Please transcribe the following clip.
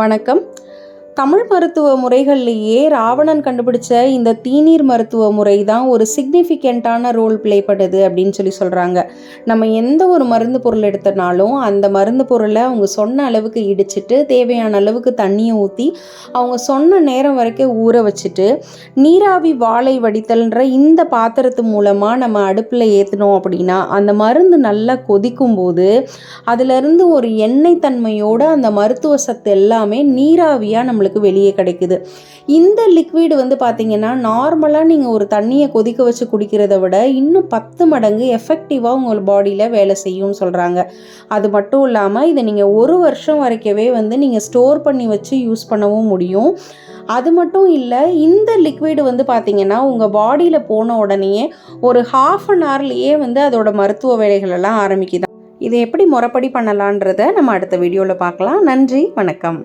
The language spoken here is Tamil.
வணக்கம். தமிழ் மருத்துவ முறைகள்லேயே ராவணன் கண்டுபிடிச்ச இந்த தீநீர் மருத்துவ முறை தான் ஒரு சிக்னிஃபிகண்ட்டான ரோல் ப்ளே பண்ணுது அப்படின்னு சொல்கிறாங்க. நம்ம எந்த ஒரு மருந்து பொருள் எடுத்தனாலும் அந்த மருந்து பொருளை அவங்க சொன்ன அளவுக்கு இடிச்சிட்டு தேவையான அளவுக்கு தண்ணியை ஊற்றி அவங்க சொன்ன நேரம் வரைக்கும் ஊற வச்சுட்டு நீராவி வாழை வடித்தல்ன்ற இந்த பாத்திரத்து மூலமாக நம்ம அடுப்பில் ஏற்றினோம் அப்படின்னா அந்த மருந்து நல்லா கொதிக்கும் போது அதிலிருந்து ஒரு எண்ணெய் தன்மையோடு அந்த மருத்துவ சத்து எல்லாமே நீராவியாக நம்மளுக்கு வெளியே கிடைக்குது. இந்த லிக்விட் பார்த்திங்கன்னா நார்மலாக நீங்கள் ஒரு தண்ணியை கொதிக்க வச்சு குடிக்கிறத விட இன்னும் 10 மடங்கு எஃபெக்டிவாக உங்கள் பாடியில் வேலை செய்யும்னு சொல்கிறாங்க. அது மட்டும் இல்லாமல் இதை நீங்கள் 1 வருஷம் வரைக்கவே நீங்கள் ஸ்டோர் பண்ணி வச்சு யூஸ் பண்ணவும் முடியும். அது மட்டும் இல்லை, இந்த லிக்விடு பார்த்திங்கன்னா உங்கள் பாடியில் போன உடனேயே ஒரு 1/2 hourலேயே அதோட மருத்துவ வேலைகள் எல்லாம் ஆரம்பிக்குது. இதை எப்படி முறைப்படி பண்ணலான்றதை நம்ம அடுத்த வீடியோவில் பார்க்கலாம். நன்றி, வணக்கம்.